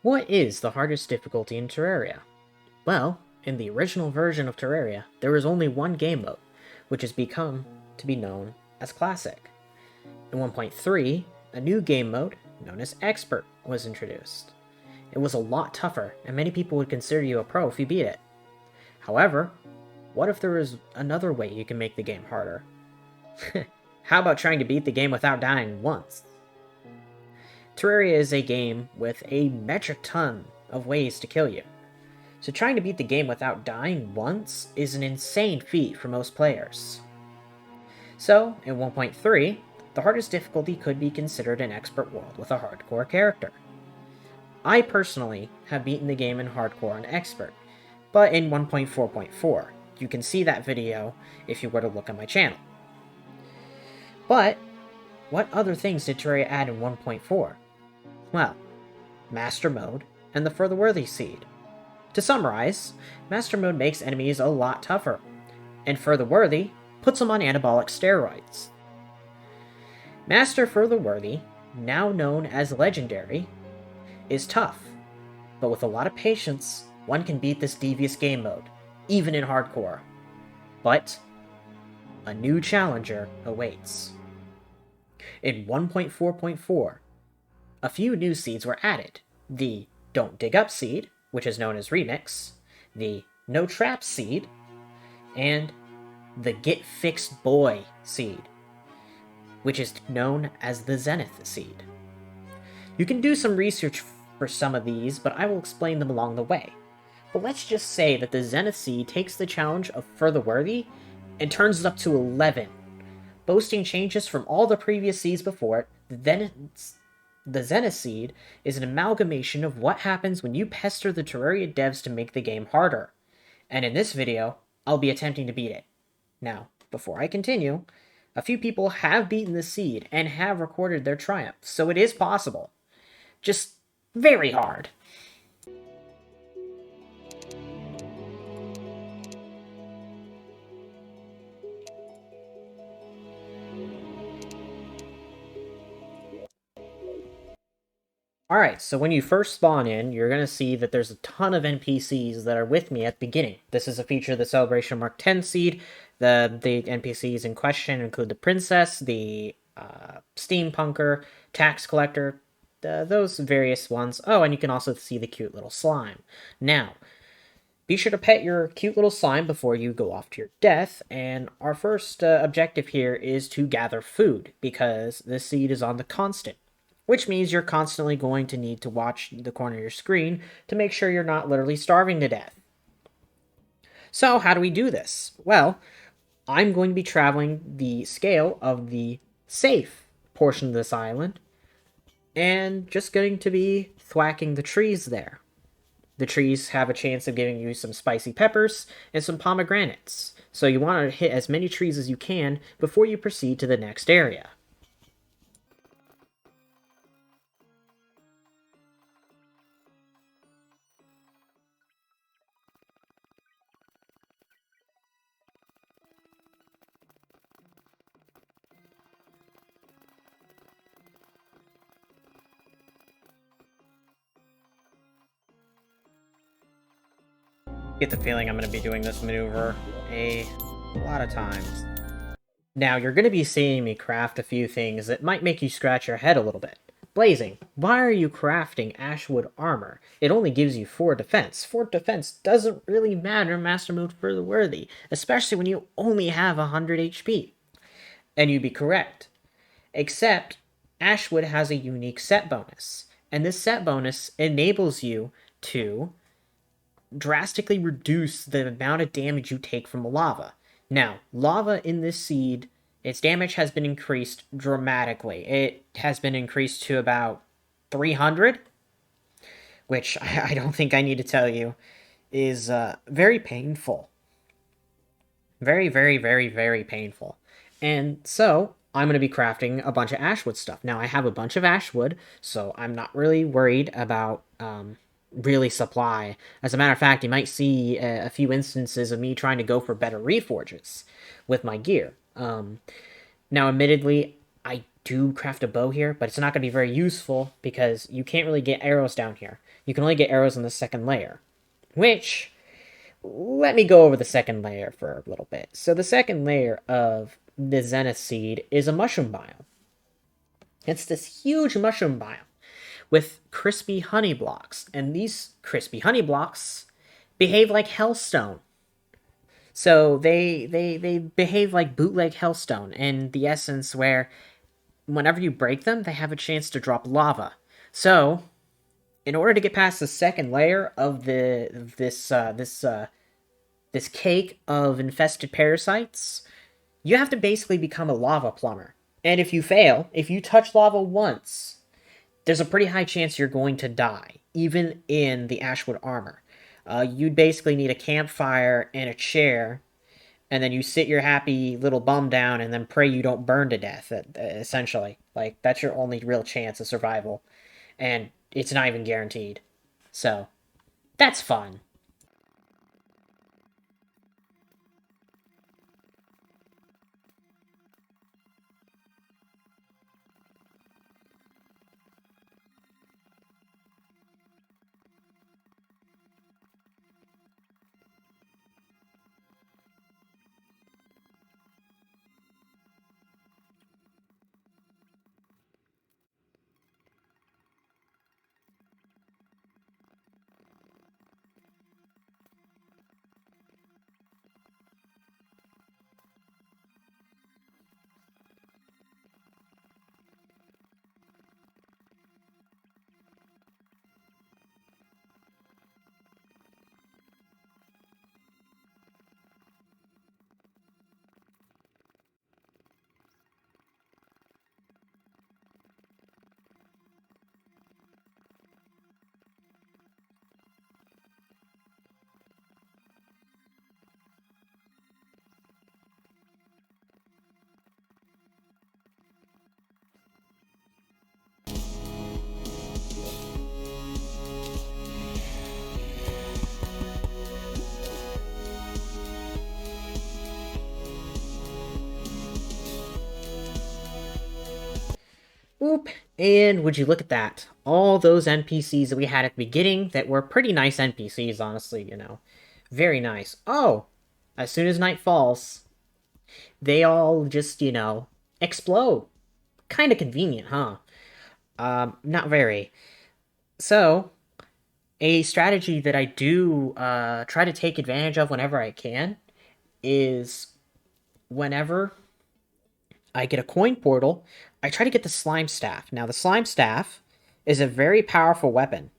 What is the hardest difficulty in Terraria? Well, in the original version of Terraria, there was only one game mode, which has become to be known as Classic. In 1.3, a new game mode, known as Expert, was introduced. It was a lot tougher, and many people would consider you a pro if you beat it. However, what if there was another way you can make the game harder? How about trying to beat the game without dying once? Terraria is a game with a metric ton of ways to kill you. So trying to beat the game without dying once is an insane feat for most players. So, in 1.3, the hardest difficulty could be considered an expert world with a hardcore character. I personally have beaten the game in hardcore on expert, but in 1.4.4. You can see that video if you were to look on my channel. But, what other things did Terraria add in 1.4? Well, Master Mode and the Further Worthy Seed. To summarize, Master Mode makes enemies a lot tougher, and Further Worthy puts them on anabolic steroids. Master Further Worthy, now known as Legendary, is tough, but with a lot of patience, one can beat this devious game mode, even in hardcore. But a new challenger awaits. In 1.4.4, a few new seeds were added. The Don't Dig Up seed, which is known as Remix, the No Trap seed, and the Get Fixed Boy seed, which is known as the Zenith seed. You can do some research for some of these, but I will explain them along the way. But let's just say that the Zenith seed takes the challenge of Further Worthy and turns it up to 11, boasting changes from all the previous seeds before it. The Zenith seed is an amalgamation of what happens when you pester the Terraria devs to make the game harder. And in this video, I'll be attempting to beat it. Now, before I continue, a few people have beaten the seed and have recorded their triumph, so it is possible. Just very hard. Alright, so when you first spawn in, you're going to see that there's a ton of NPCs that are with me at the beginning. This is a feature of the Celebration Mark 10 seed. The NPCs in question include the Princess, the Steampunker, Tax Collector, those various ones. Oh, and you can also see the cute little slime. Now, be sure to pet your cute little slime before you go off to your death, and our first objective here is to gather food, because this seed is on the constant, which means you're constantly going to need to watch the corner of your screen to make sure you're not literally starving to death. So how do we do this? Well, I'm going to be traveling the scale of the safe portion of this island, and just going to be thwacking the trees there. The trees have a chance of giving you some spicy peppers and some pomegranates, so you want to hit as many trees as you can before you proceed to the next area. Get the feeling I'm going to be doing this maneuver a lot of times. Now, you're going to be seeing me craft a few things that might make you scratch your head a little bit. Blazing, why are you crafting Ashwood armor? It only gives you 4 defense. 4 defense doesn't really matter in Master Mode Further Worthy, especially when you only have 100 HP. And you'd be correct. Except, Ashwood has a unique set bonus, and this set bonus enables you to drastically reduce the amount of damage you take from lava. Now, lava in this seed, its damage has been increased dramatically. It has been increased to about 300, which I don't think I need to tell you is very painful. Very, very, very, very painful. And so, I'm going to be crafting a bunch of Ashwood stuff. Now, I have a bunch of Ashwood, so I'm not really worried about really supply. As a matter of fact, you might see a few instances of me trying to go for better reforges with my gear. Now, admittedly, I do craft a bow here, but it's not going to be very useful because you can't really get arrows down here. You can only get arrows in the second layer, which, let me go over the second layer for a little bit. So the second layer of the Zenith Seed is a mushroom biome. It's this huge mushroom biome with crispy honey blocks, and these crispy honey blocks behave like hellstone. So they behave like bootleg hellstone in the essence where whenever you break them, they have a chance to drop lava. So, in order to get past the second layer of this cake of infested parasites, you have to basically become a lava plumber. And if you fail, if you touch lava once, there's a pretty high chance you're going to die, even in the Ashwood armor. You'd basically need a campfire and a chair, and then you sit your happy little bum down and then pray you don't burn to death, essentially. Like, that's your only real chance of survival. And it's not even guaranteed. So, that's fun. Oop, and would you look at that? All those NPCs that we had at the beginning that were pretty nice NPCs, honestly, you know. Very nice. Oh, as soon as night falls, they all just, explode. Kind of convenient, huh? Not very. So, a strategy that I do try to take advantage of whenever I can is whenever I get a coin portal, I try to get the slime staff. Now, the slime staff is a very powerful weapon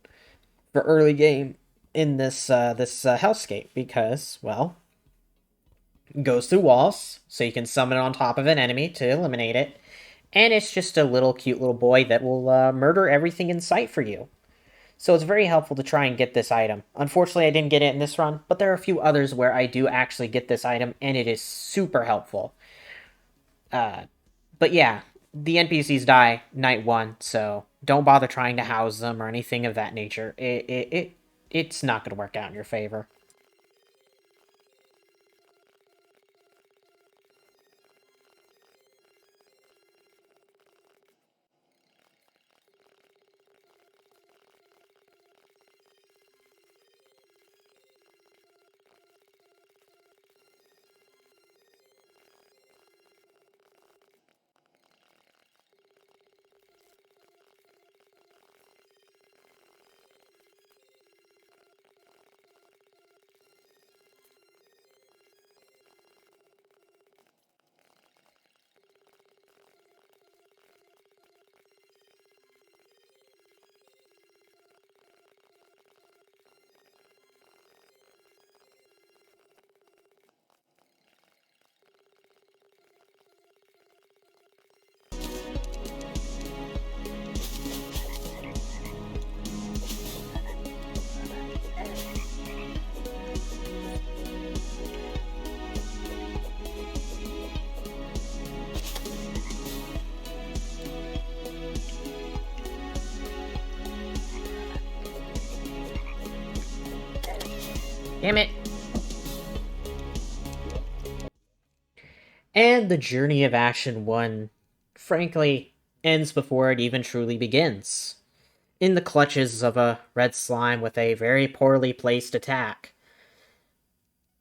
for early game in this hellscape because, well, it goes through walls, so you can summon it on top of an enemy to eliminate it, and it's just a little cute little boy that will murder everything in sight for you. So it's very helpful to try and get this item. Unfortunately, I didn't get it in this run, but there are a few others where I do actually get this item, and it is super helpful. But yeah, the NPCs die night one, so don't bother trying to house them or anything of that nature. It's not going to work out in your favor. Damn it. And the Journey of Action 1, frankly, ends before it even truly begins, in the clutches of a red slime with a very poorly placed attack.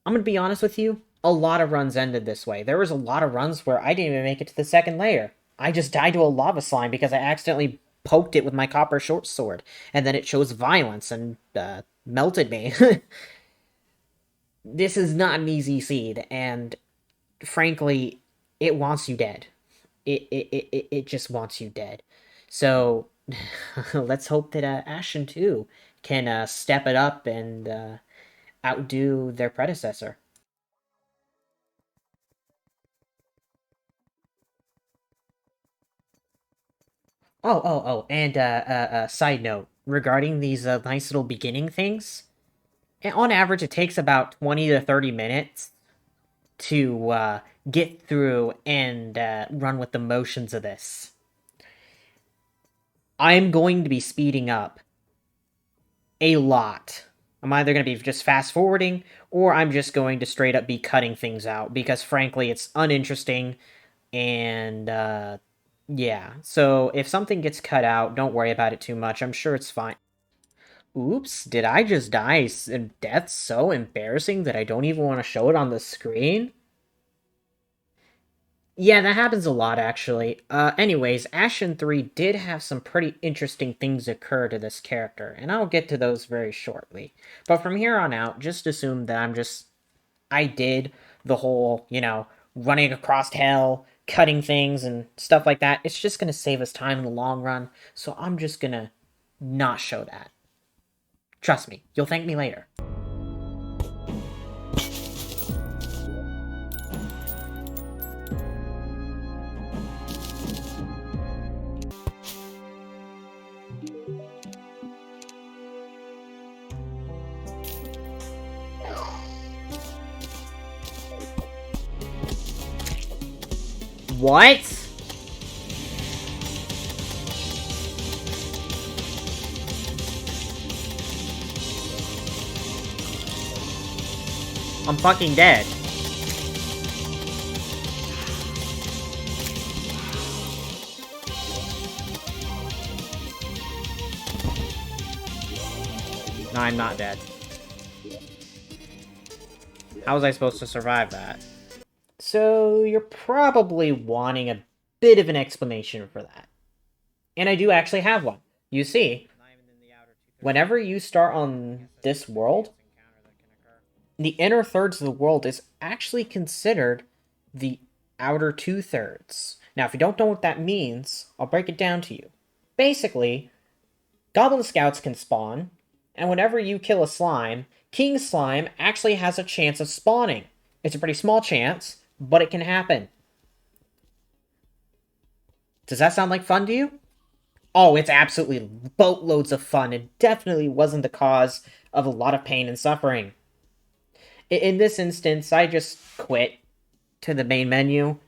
I'm gonna be honest with you, a lot of runs ended this way. There was a lot of runs where I didn't even make it to the second layer. I just died to a lava slime because I accidentally poked it with my copper short sword, and then it chose violence and melted me. This is not an easy seed, and frankly, it wants you dead. It just wants you dead. So let's hope that Ashen 2 can step it up and outdo their predecessor. And side note regarding these nice little beginning things. On average, it takes about 20 to 30 minutes to get through and run with the motions of this. I'm going to be speeding up a lot. I'm either going to be just fast forwarding, or I'm just going to straight up be cutting things out, because frankly, it's uninteresting, and yeah. So if something gets cut out, don't worry about it too much. I'm sure it's fine. Oops, did I just die in death so embarrassing that I don't even want to show it on the screen? Yeah, that happens a lot, actually. Anyways, Ashen 3 did have some pretty interesting things occur to this character, and I'll get to those very shortly. But from here on out, just assume that I did the whole, running across hell, cutting things, and stuff like that. It's just gonna save us time in the long run, so I'm just gonna not show that. Trust me, you'll thank me later. What? I'm fucking dead. No, I'm not dead. How was I supposed to survive that? So, you're probably wanting a bit of an explanation for that. And I do actually have one. You see, whenever you start on this world, the inner thirds of the world is actually considered the outer two-thirds. Now, if you don't know what that means, I'll break it down to you. Basically, Goblin Scouts can spawn, and whenever you kill a slime, King Slime actually has a chance of spawning. It's a pretty small chance, but it can happen. Does that sound like fun to you? Oh, it's absolutely boatloads of fun. It definitely wasn't the cause of a lot of pain and suffering. In this instance, I just quit to the main menu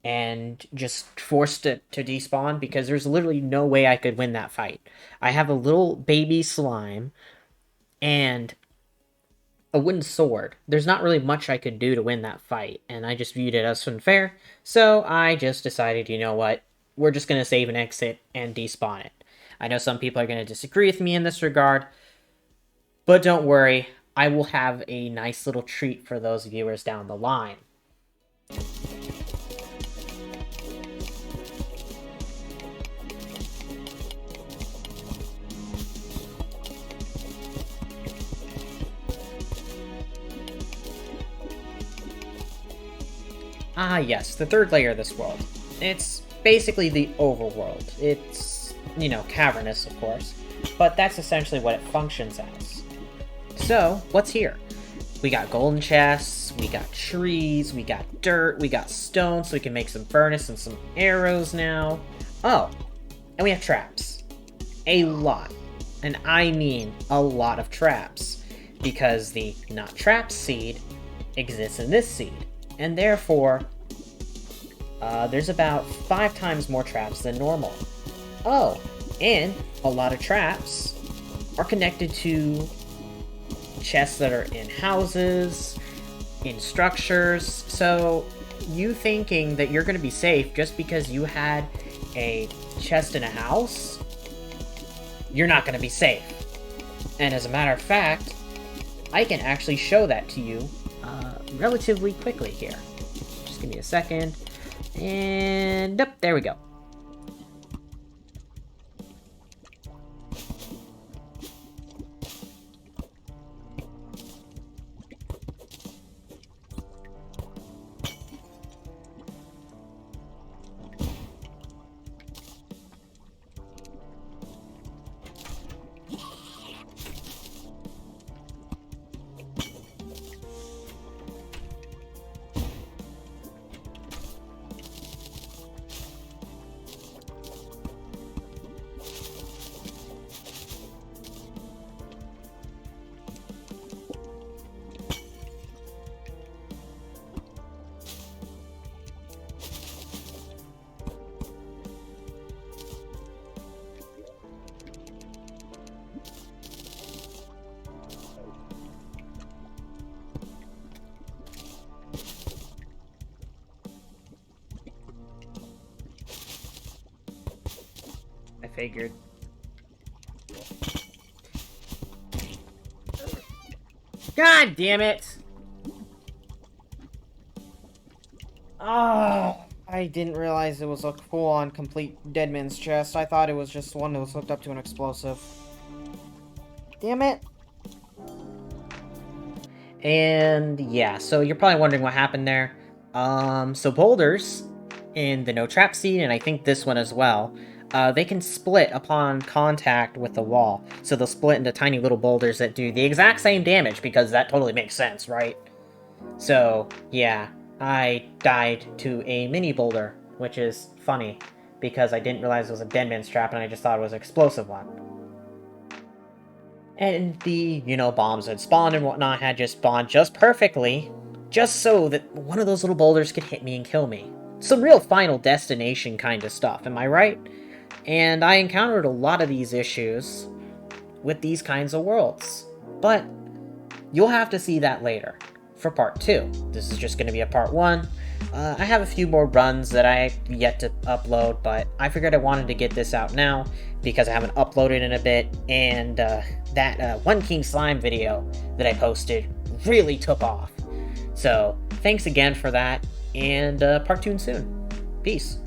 and just forced it to despawn because there's literally no way I could win that fight. I have a little baby slime and a wooden sword. There's not really much I could do to win that fight, and I just viewed it as unfair, so I just decided, you know what, we're just going to save and exit and despawn it. I know some people are going to disagree with me in this regard, but don't worry, I will have a nice little treat for those viewers down the line. Ah yes, the third layer of this world. It's basically the overworld. It's, cavernous, of course, but that's essentially what it functions as. So, what's here? We got golden chests, we got trees, we got dirt, we got stone, so we can make some furnace and some arrows now. Oh, and we have traps. A lot. And I mean a lot of traps. Because the not trapped seed exists in this seed. And therefore, there's about 5 times more traps than normal. Oh, and a lot of traps are connected to chests that are in houses, in structures, so you thinking that you're going to be safe just because you had a chest in a house, you're not going to be safe. And as a matter of fact, I can actually show that to you relatively quickly here. Just give me a second. And there we go. I figured. God damn it! Oh, I didn't realize it was a full-on complete dead man's chest. I thought it was just one that was hooked up to an explosive. Damn it! And yeah, so you're probably wondering what happened there. So boulders in the no trap seed, and I think this one as well, they can split upon contact with the wall. So they'll split into tiny little boulders that do the exact same damage, because that totally makes sense, right? So, yeah, I died to a mini boulder, which is funny, because I didn't realize it was a dead man's trap, and I just thought it was an explosive one. And the, bombs that spawned and whatnot had just spawned just perfectly, just so that one of those little boulders could hit me and kill me. Some real Final Destination kind of stuff, am I right? And I encountered a lot of these issues with these kinds of worlds. But you'll have to see that later for part 2. This is just going to be a part 1. I have a few more runs that I have yet to upload, but I figured I wanted to get this out now because I haven't uploaded in a bit, and that One King Slime video that I posted really took off. So thanks again for that, and part 2 soon. Peace.